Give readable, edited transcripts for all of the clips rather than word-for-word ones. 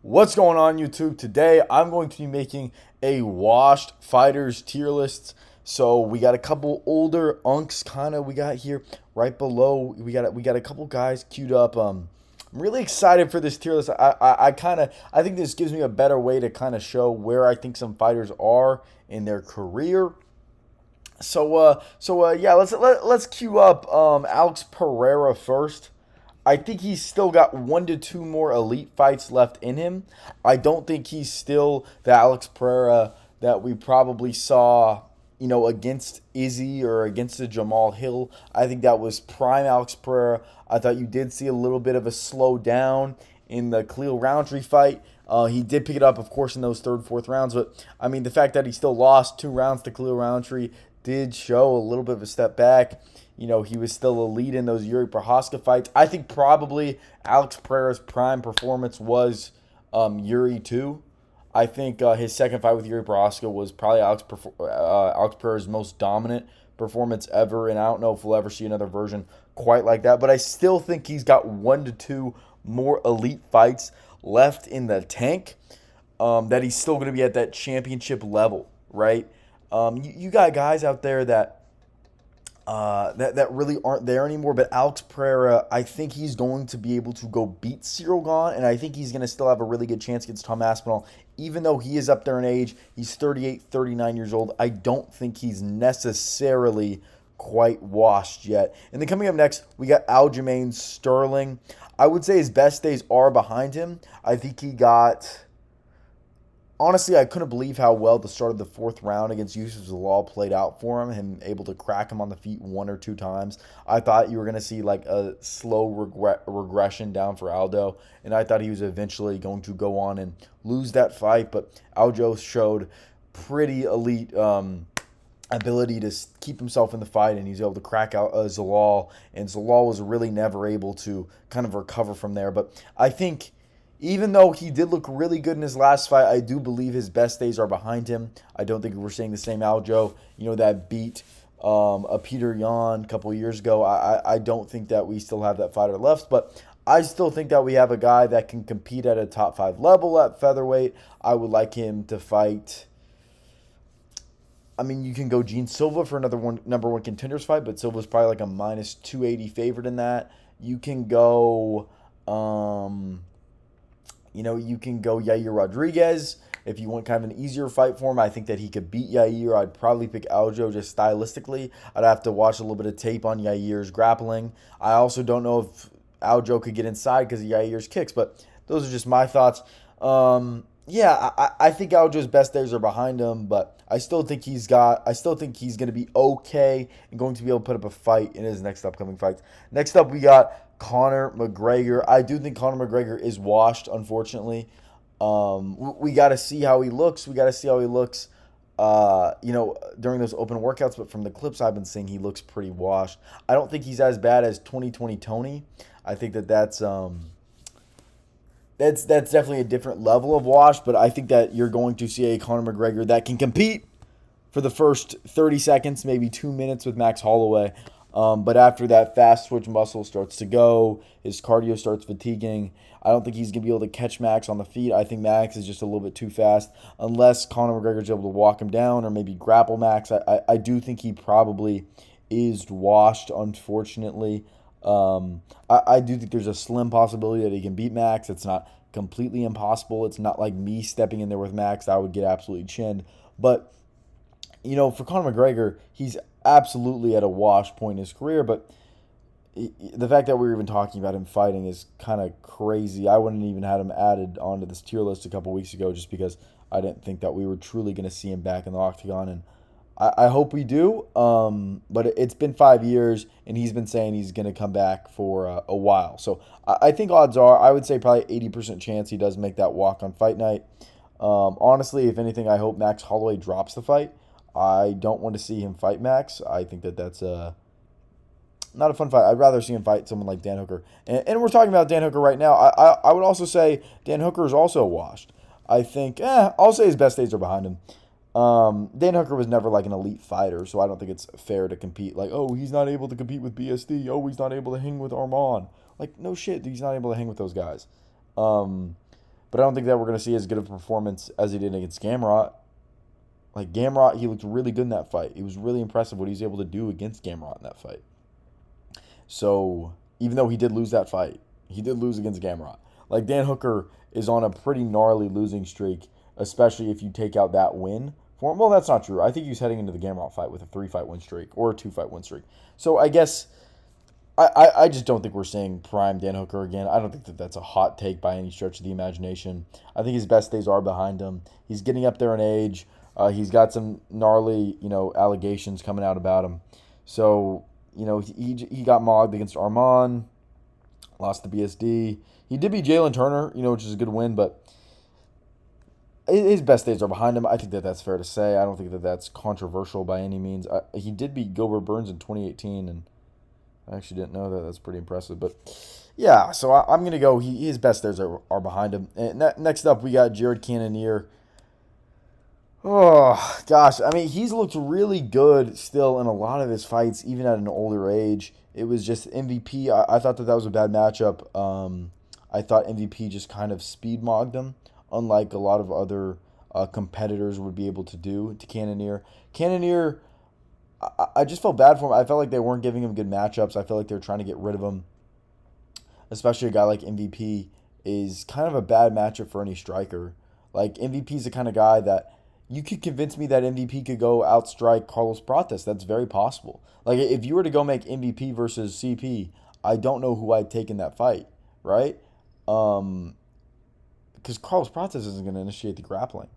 What's going on, YouTube? Today I'm going to be making a washed fighters tier list. So we got a couple older unks kind of we got here right below. We got a couple guys queued up. I'm really excited for this tier list. I think this gives me a better way to kind of show where I think some fighters are in their career. Yeah, let's queue up Alex Pereira first. I think he's still got 1 to 2 more elite fights left in him. I don't think he's still the Alex Pereira that we probably saw, against Izzy or against the Jamal Hill. I think that was prime Alex Pereira. I thought you did see a little bit of a slow down in the Khalil Roundtree fight. He did pick it up, of course, in those third, fourth rounds. But, I mean, the fact that he still lost 2 rounds to Khalil Roundtree did show a little bit of a step back. He was still a lead in those Yuri Prohaska fights. I think probably Alex Pereira's prime performance was Yuri too. I think his second fight with Yuri Prohaska was probably Alex Pereira's most dominant performance ever, and I don't know if we'll ever see another version quite like that. But I still think he's got 1 to 2 more elite fights left in the tank. That he's still going to be at that championship level, right? You got guys out there that really aren't there anymore. But Alex Pereira, I think he's going to be able to go beat Cyril Gahn, and I think he's going to still have a really good chance against Tom Aspinall. Even though he is up there in age, he's 38, 39 years old. I don't think he's necessarily quite washed yet. And then coming up next, we got Aljamain Sterling. I would say his best days are behind him. I think he got... Honestly, I couldn't believe how well the start of the fourth round against Yusuf Zalal played out for him able to crack him on the feet 1 or 2 times. I thought you were going to see like a slow regression down for Aldo, and I thought he was eventually going to go on and lose that fight, but Aldo showed pretty elite ability to keep himself in the fight, and he's able to crack out Zalal, and Zalal was really never able to kind of recover from there. But I think... Even though he did look really good in his last fight, I do believe his best days are behind him. I don't think we're seeing the same Aljo, that beat a Peter Yan a couple years ago. I don't think that we still have that fighter left, but I still think that we have a guy that can compete at a top 5 level at featherweight. I would like him to fight... I mean, you can go Gene Silva for another number one contenders fight, but Silva's probably like a minus 280 favorite in that. You can go... you can go Yair Rodriguez if you want kind of an easier fight for him. I think that he could beat Yair. I'd probably pick Aljo just stylistically. I'd have to watch a little bit of tape on Yair's grappling. I also don't know if Aljo could get inside because of Yair's kicks, but those are just my thoughts. I think Aljo's best days are behind him, but I still think he's going to be okay and going to be able to put up a fight in his next upcoming fights. Next up, we got Conor McGregor. I do think Conor McGregor is washed, unfortunately. We got to see how he looks. During those open workouts, but from the clips I've been seeing, he looks pretty washed. I don't think he's as bad as 2020 Tony. I think that's definitely a different level of wash, but I think that you're going to see a Conor McGregor that can compete for the first 30 seconds, maybe 2 minutes with Max Holloway. But after that fast switch muscle starts to go, his cardio starts fatiguing. I don't think he's going to be able to catch Max on the feet. I think Max is just a little bit too fast. Unless Conor McGregor is able to walk him down or maybe grapple Max, I do think he probably is washed, unfortunately. I do think there's a slim possibility that he can beat Max. It's not completely impossible. It's not like me stepping in there with Max. I would get absolutely chinned. But, for Conor McGregor, he's absolutely at a wash point in his career, but the fact that we're even talking about him fighting is kind of crazy. I wouldn't even had him added onto this tier list a couple weeks ago just because I didn't think that we were truly going to see him back in the octagon, and I hope we do, but it's been 5 years, and he's been saying he's going to come back for a while. So I think odds are, I would say probably 80% chance he does make that walk on fight night. Honestly, if anything, I hope Max Holloway drops the fight. I don't want to see him fight Max. I think that's not a fun fight. I'd rather see him fight someone like Dan Hooker. And we're talking about Dan Hooker right now. I would also say Dan Hooker is also washed. I think, I'll say his best days are behind him. Dan Hooker was never like an elite fighter, so I don't think it's fair to compete. Like, oh, he's not able to compete with BSD. Oh, he's not able to hang with Arman. Like, no shit, he's not able to hang with those guys. but I don't think that we're going to see as good of a performance as he did against Gamrot. Like Gamrot, he looked really good in that fight. It was really impressive what he was able to do against Gamrot in that fight. So even though he did lose that fight, he did lose against Gamrot. Like Dan Hooker is on a pretty gnarly losing streak, especially if you take out that win for him. Well, that's not true. I think he's heading into the Gamrot fight with a 3-fight win streak or a 2-fight win streak. So I guess I just don't think we're seeing prime Dan Hooker again. I don't think that that's a hot take by any stretch of the imagination. I think his best days are behind him. He's getting up there in age. He's got some gnarly, allegations coming out about him. So, he got mogged against Arman, lost to BSD. He did beat Jalen Turner, which is a good win, but his best days are behind him. I think that that's fair to say. I don't think that that's controversial by any means. He did beat Gilbert Burns in 2018, and I actually didn't know that. That's pretty impressive. But, yeah, so I'm going to go his best days are behind him. And next up, we got Jared Cannonier. Oh, gosh. I mean, he's looked really good still in a lot of his fights, even at an older age. It was just MVP. I thought that was a bad matchup. I thought MVP just kind of speed mogged him, unlike a lot of other competitors would be able to do to Cannonier. Cannonier, I just felt bad for him. I felt like they weren't giving him good matchups. I felt like they were trying to get rid of him, especially a guy like MVP is kind of a bad matchup for any striker. Like, MVP is the kind of guy that you could convince me that MVP could go outstrike Carlos Prates. That's very possible. Like, if you were to go make MVP versus CP, I don't know who I'd take in that fight, right? Because Carlos Prates isn't going to initiate the grappling.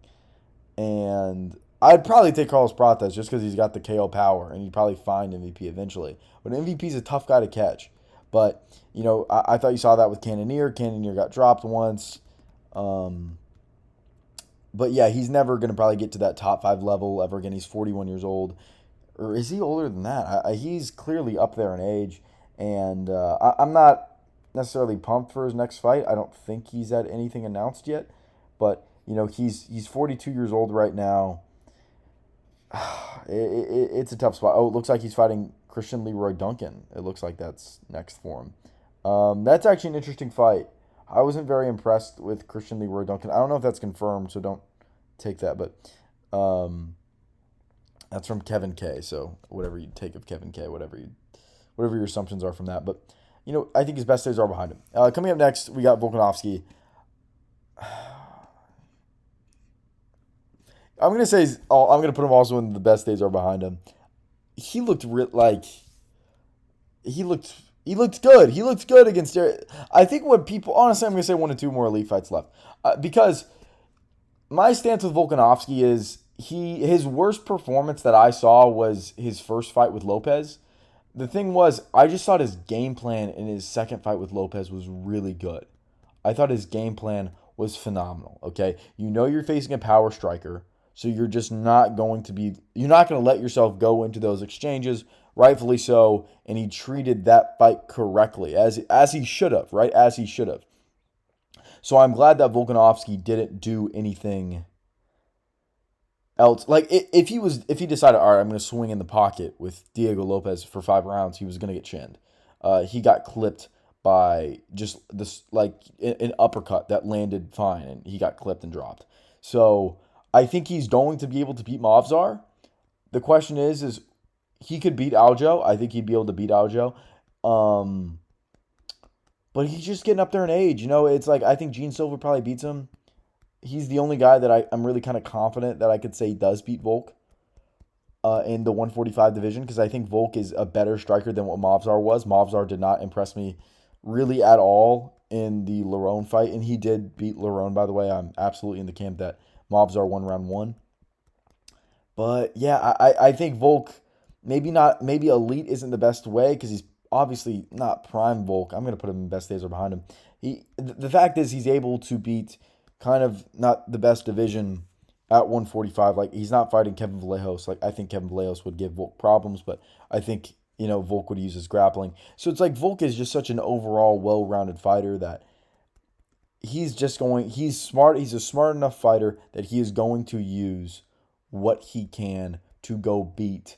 And I'd probably take Carlos Prates just because he's got the KO power, and he'd probably find MVP eventually. But MVP's a tough guy to catch. But, I thought you saw that with Cannonier. Cannonier got dropped once. But yeah, he's never going to probably get to that top 5 level ever again. He's 41 years old. Or is he older than that? He's clearly up there in age. And I'm not necessarily pumped for his next fight. I don't think he's had anything announced yet. But, he's 42 years old right now. It's a tough spot. Oh, it looks like he's fighting Christian Leroy Duncan. It looks like that's next for him. That's actually an interesting fight. I wasn't very impressed with Christian Leroy Duncan. I don't know if that's confirmed, so don't take that. But that's from Kevin K. So whatever you take of Kevin K, whatever your assumptions are from that. But I think his best days are behind him. Coming up next, we got Volkanovski. I'm gonna put him also in the best days are behind him. He looked he looked good. He looked good against Derek. I think what people, honestly, I'm going to say 1 or 2 more elite fights left. Because my stance with Volkanovski is his worst performance that I saw was his first fight with Lopez. The thing was, I just thought his game plan in his second fight with Lopez was really good. I thought his game plan was phenomenal, okay? You're facing a power striker, so you're not going to let yourself go into those exchanges, rightfully so, and he treated that fight correctly, as he should have, right? As he should have. So I'm glad that Volkanovski didn't do anything else. Like, if he decided, all right, I'm going to swing in the pocket with Diego Lopez for 5 rounds, he was going to get chinned. He got clipped by just this, like, an uppercut that landed fine, and he got clipped and dropped. So I think he's going to be able to beat Movsar. The question is he could beat Aljo. I think he'd be able to beat Aljo. But he's just getting up there in age. It's like I think Gene Silva probably beats him. He's the only guy that I'm really kind of confident that I could say does beat Volk in the 145 division, because I think Volk is a better striker than what Movsar was. Movsar did not impress me really at all in the Lerone fight, and he did beat Lerone, by the way. I'm absolutely in the camp that Movsar won round 1. But yeah, I think Volk, maybe elite isn't the best way, because he's obviously not prime Volk. I'm going to put him in best days are behind him. The fact is he's able to beat kind of not the best division at 145. Like, he's not fighting Kevin Vallejos. Like, I think Kevin Vallejos would give Volk problems, but I think, Volk would use his grappling. So it's like Volk is just such an overall well-rounded fighter that he's smart. He's a smart enough fighter that he is going to use what he can to go beat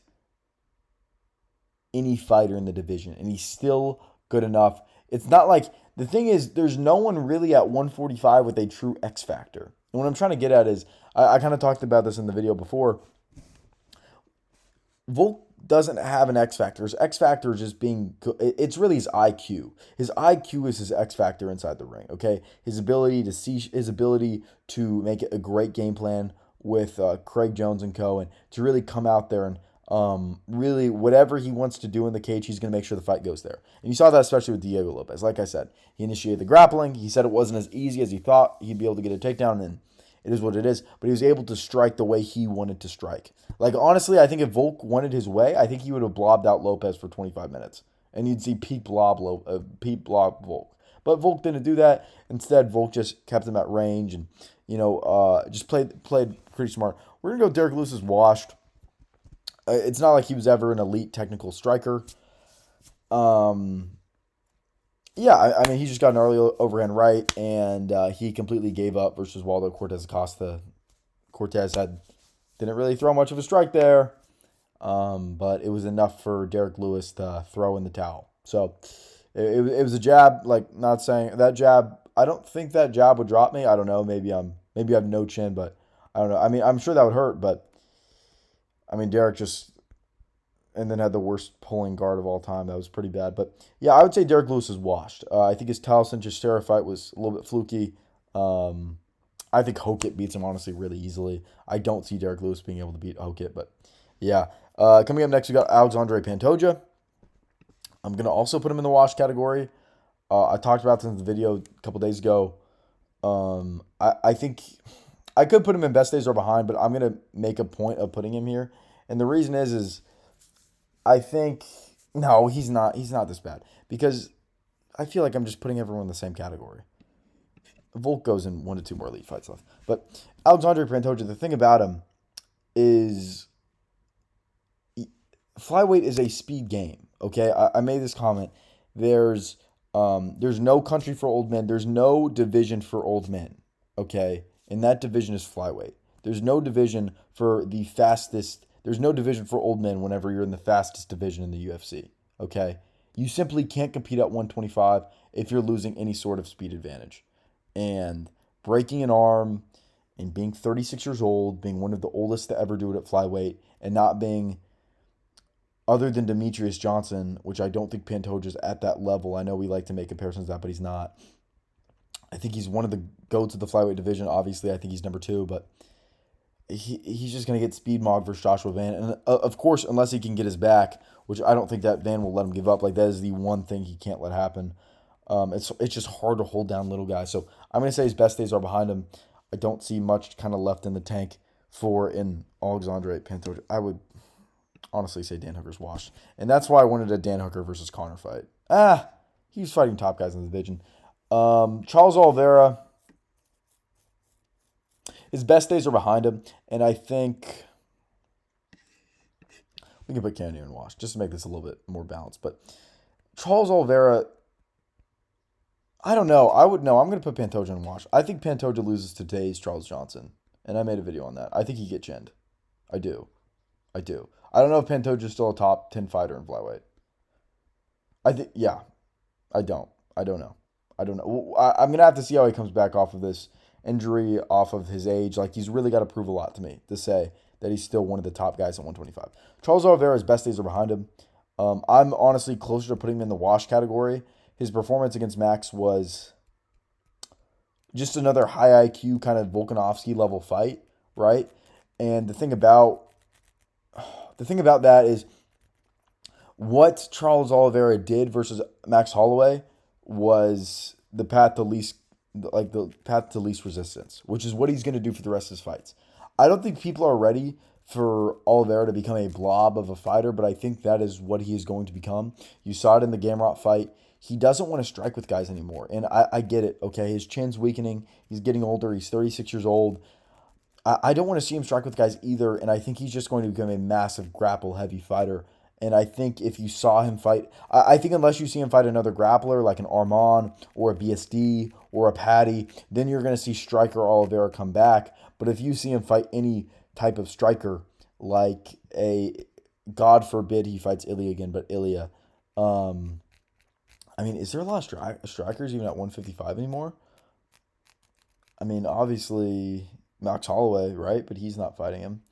any fighter in the division. And he's still good enough. It's not like The thing is, there's no one really at 145 with a true X factor. And what I'm trying to get at is, I kind of talked about this in the video before. Volk doesn't have an X factor. His X factor is just being good. It's really his IQ. His IQ is his X factor inside the ring. Okay, his ability to see, his ability to make it a great game plan with Craig Jones and co, and to really come out there and really whatever he wants to do in the cage, he's going to make sure the fight goes there. And you saw that especially with Diego Lopez. Like I said, he initiated the grappling. He said it wasn't as easy as he thought he'd be able to get a takedown, and it is what it is. But he was able to strike the way he wanted to strike. Like, honestly, I think if Volk wanted his way, I think he would have blobbed out Lopez for 25 minutes. And you'd see peak blob Volk. But Volk didn't do that. Instead, Volk just kept him at range and, just played pretty smart. We're going to go Derek Lewis is washed. It's not like he was ever an elite technical striker. Yeah, I mean, he just got an early overhand right, and he completely gave up versus Waldo Cortez Acosta. Cortez didn't really throw much of a strike there, but it was enough for Derek Lewis to throw in the towel. So it was a jab, like, not saying that jab. I don't think that jab would drop me. I don't know. Maybe I have no chin, but I don't know. I mean, I'm sure that would hurt, but I mean, Derek just, and then had the worst pulling guard of all time. That was pretty bad. But yeah, I would say Derek Lewis is washed. I think his Tyson Chisera fight was a little bit fluky. I think Hokit beats him, honestly, really easily. I don't see Derek Lewis being able to beat Hokit, but yeah. Coming up next, we got Alexandre Pantoja. I'm going to also put him in the wash category. I talked about this in the video a couple days ago. I think I could put him in best days or behind, but I'm going to make a point of putting him here. And the reason is I think, no, he's not this bad. Because I feel like I'm just putting everyone in the same category. Volk goes in 1 to 2 more elite fights left. But Alexandre Pantoja, the thing about him is flyweight is a speed game. Okay, I made this comment. There's no country for old men. There's no division for old men. Okay, and that division is flyweight. There's no division for the fastest. There's no division for old men whenever you're in the fastest division in the UFC. Okay, you simply can't compete at 125 if you're losing any sort of speed advantage. And breaking an arm and being 36 years old, being one of the oldest to ever do it at flyweight, and not being, other than Demetrius Johnson, which I don't think Pantoja's at that level. I know we like to make comparisons to that, but he's not. I think he's one of the goats of the flyweight division. Obviously, I think he's number 2, but he's just going to get speed mogged versus Joshua Van. And of course, unless he can get his back, which I don't think that Van will let him give up. Like, that is the one thing he can't let happen. It's just hard to hold down little guys. So I'm going to say his best days are behind him. I don't see much kind of left in the tank in Alexandre Pantoja. I would honestly say Dan Hooker's washed. And that's why I wanted a Dan Hooker versus Conor fight. He was fighting top guys in the division. Charles Oliveira, his best days are behind him. And I think we can put Cannonier and wash just to make this a little bit more balanced. But Charles Oliveira, I don't know. I'm going to put Pantoja in wash. I think Pantoja loses to today's Charles Johnson. And I made a video on that. I think he gets chinned. I do. I don't know if Pantoja is still a top 10 fighter in flyweight. I don't know. I'm going to have to see how he comes back off of this injury, off of his age. Like, he's really got to prove a lot to me to say that he's still one of the top guys at 125. Charles Oliveira's best days are behind him. I'm honestly closer to putting him in the wash category. His performance against Max was just another high IQ kind of Volkanovski level fight, right? And the thing about that is what Charles Oliveira did versus Max Holloway was the path to least resistance, which is what he's going to do for the rest of his fights. I don't think people are ready for Oliveira to become a blob of a fighter, but I think that is what he is going to become. You saw it in the Gamrot fight. He doesn't want to strike with guys anymore, and I get it, okay? His chin's weakening. He's getting older. He's 36 years old. I don't want to see him strike with guys either, and I think he's just going to become a massive grapple-heavy fighter. And I think if you saw him fight, I think unless you see him fight another grappler like an Arman or a BSD or a Patty, then you're going to see striker Oliveira come back. But if you see him fight any type of striker, like God forbid he fights Ilya again, but Ilya, I mean, is there a lot of strikers even at 155 anymore? I mean, obviously Max Holloway, right? But he's not fighting him.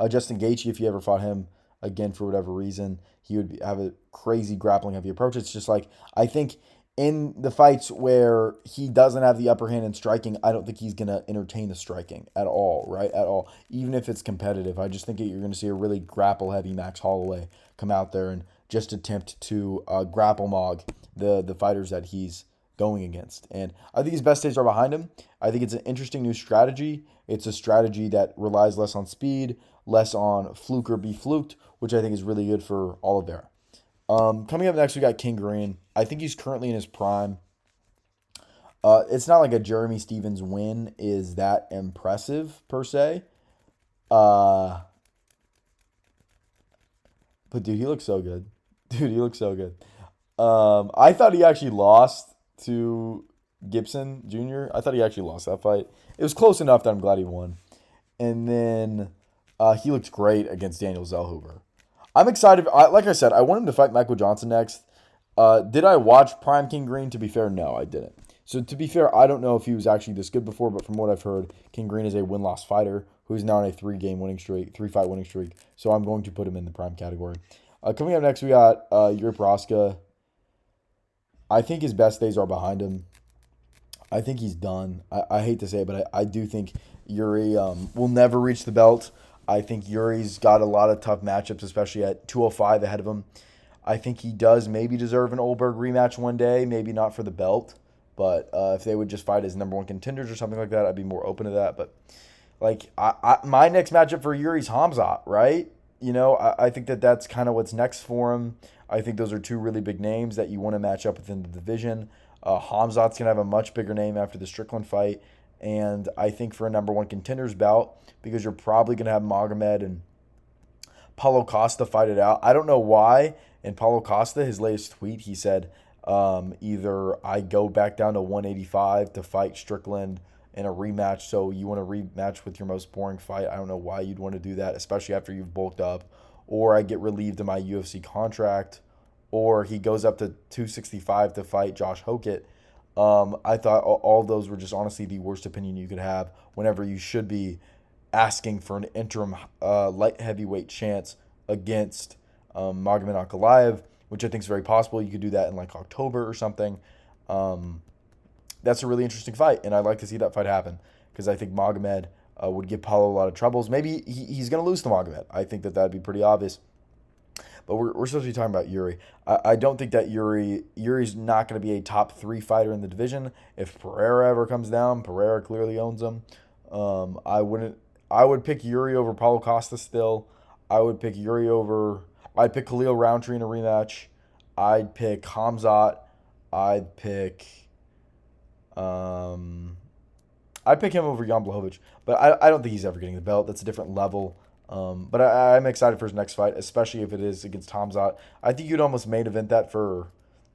Justin Gaethje, if you ever fought him again for whatever reason, he would have a crazy grappling heavy approach. It's just like I think in the fights where he doesn't have the upper hand in striking, I don't think he's gonna entertain the striking at all, right? At all, even if it's competitive. I just think that you're gonna see a really grapple heavy Max Holloway come out there and just attempt to grapple mog the fighters that he's going against. And I think his best days are behind him. I think it's an interesting new strategy. It's a strategy that relies less on speed, less on fluke or be fluked, which I think is really good for Oliveira. Coming up next, we got King Green. I think he's currently in his prime. It's not like a Jeremy Stevens win is that impressive per se. Uh, but dude, he looks so good. Dude, he looks so good. I thought he actually lost to Gibson Jr. I thought he actually lost that fight. It was close enough that I'm glad he won. And then he looked great against Daniel Zellhuber. I'm excited. Like I said, I want him to fight Michael Johnson next. Did I watch Prime King Green? To be fair, no, I didn't. So to be fair, I don't know if he was actually this good before, but from what I've heard, King Green is a win-loss fighter who's now on a three-fight winning streak. So I'm going to put him in the prime category. Coming up next, we got Yuri Prochazka. I think his best days are behind him. I think he's done. I hate to say it, but I do think Yuri will never reach the belt. I think Yuri's got a lot of tough matchups, especially at 205 ahead of him. I think he does maybe deserve an Oldberg rematch one day, maybe not for the belt, but if they would just fight as number one contenders or something like that, I'd be more open to that. But like my next matchup for Yuri's Hamzat, right? You know, I think that's kind of what's next for him. I think those are two really big names that you want to match up within the division. Hamzat's going to have a much bigger name after the Strickland fight. And I think for a number one contenders bout, because you're probably going to have Magomed and Paulo Costa fight it out. I don't know why. In Paulo Costa, his latest tweet, he said, either I go back down to 185 to fight Strickland in a rematch. So you want to rematch with your most boring fight. I don't know why you'd want to do that, especially after you've bulked up. Or I get relieved of my UFC contract. Or he goes up to 265 to fight Josh Hokett. I thought all those were just honestly the worst opinion you could have whenever you should be asking for an interim light heavyweight chance against Magomed Ankalaev, which I think is very possible. You could do that in like October or something. That's a really interesting fight, and I'd like to see that fight happen because I think Magomed would give Paulo a lot of troubles. Maybe he's going to lose to Magomed. I think that would be pretty obvious. But we're supposed to be talking about Yuri. I don't think that Yuri's not going to be a top 3 fighter in the division. If Pereira ever comes down, Pereira clearly owns him. I would pick Yuri over Paulo Costa still. I'd pick Khalil Roundtree in a rematch. I'd pick Hamzat. I'd pick him over Jan Blachowicz. But I don't think he's ever getting the belt. That's a different level. But I'm excited for his next fight, especially if it is against Hamzat. I think you'd almost main event that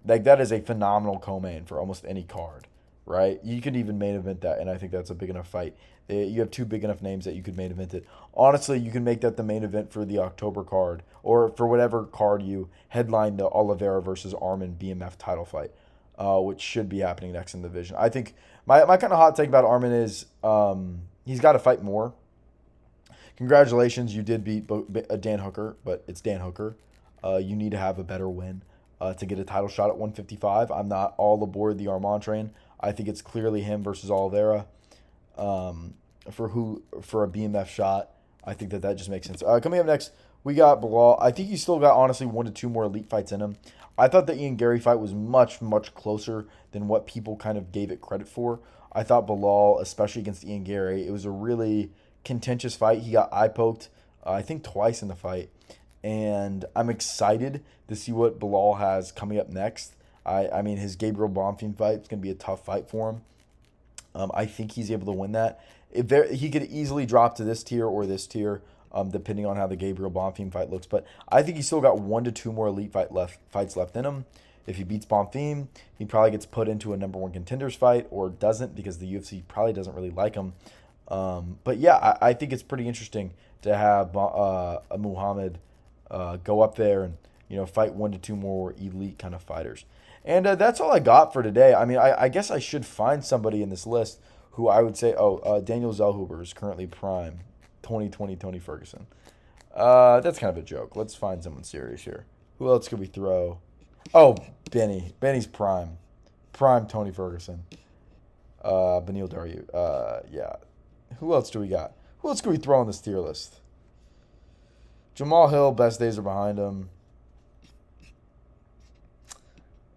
that is a phenomenal co-main for almost any card, right? You could even main event that, and I think that's a big enough fight. You have two big enough names that you could main event it. Honestly, you can make that the main event for the October card, or for whatever card you headline the Oliveira versus Arman BMF title fight, which should be happening next in the division. I think my kind of hot take about Arman is he's got to fight more. Congratulations, you did beat Dan Hooker, but it's Dan Hooker. You need to have a better win to get a title shot at 155. I'm not all aboard the Arman train. I think it's clearly him versus Oliveira for a BMF shot. I think that just makes sense. Coming up next, we got Belal. I think he's still got, honestly, 1 to 2 more elite fights in him. I thought the Ian Gary fight was much, much closer than what people kind of gave it credit for. I thought Belal, especially against Ian Gary, it was a really contentious fight. He got eye poked, I think twice in the fight, and I'm excited to see what Belal has coming up next. I mean, his Gabriel Bonfim fight is going to be a tough fight for him. I think he's able to win that. He could easily drop to this tier or this tier, depending on how the Gabriel Bonfim fight looks. But I think he's still got 1 to 2 more elite fights left in him. If he beats Bonfim, he probably gets put into a number one contenders fight, or doesn't because the UFC probably doesn't really like him. But yeah, I think it's pretty interesting to have Muhammad go up there and fight 1 to 2 more elite kind of fighters. And that's all I got for today. I mean, I guess I should find somebody in this list who I would say, Daniel Zellhuber is currently prime 2020 Tony Ferguson. That's kind of a joke. Let's find someone serious here. Who else could we throw? Oh, Benny. Benny's prime. Prime Tony Ferguson. Benil Daryu. Yeah. Who else do we got? Who else could we throw on this tier list? Jamal Hill, best days are behind him.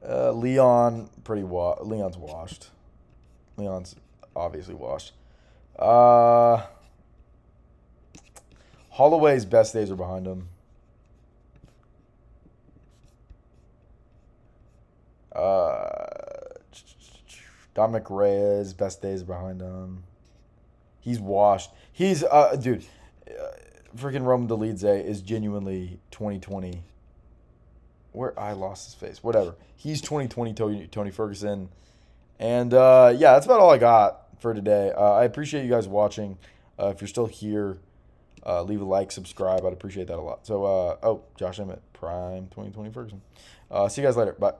Leon, Leon's washed. Leon's obviously washed. Holloway's best days are behind him. Dominic Reyes, best days are behind him. He's washed. He's dude. Freaking Roman Dolidze is genuinely 2020. Where I lost his face. Whatever. He's 2020 Tony Ferguson. And yeah, that's about all I got for today. I appreciate you guys watching. If you're still here, leave a like, subscribe. I'd appreciate that a lot. So, Josh Emmett, Prime 2020 Ferguson. See you guys later. Bye.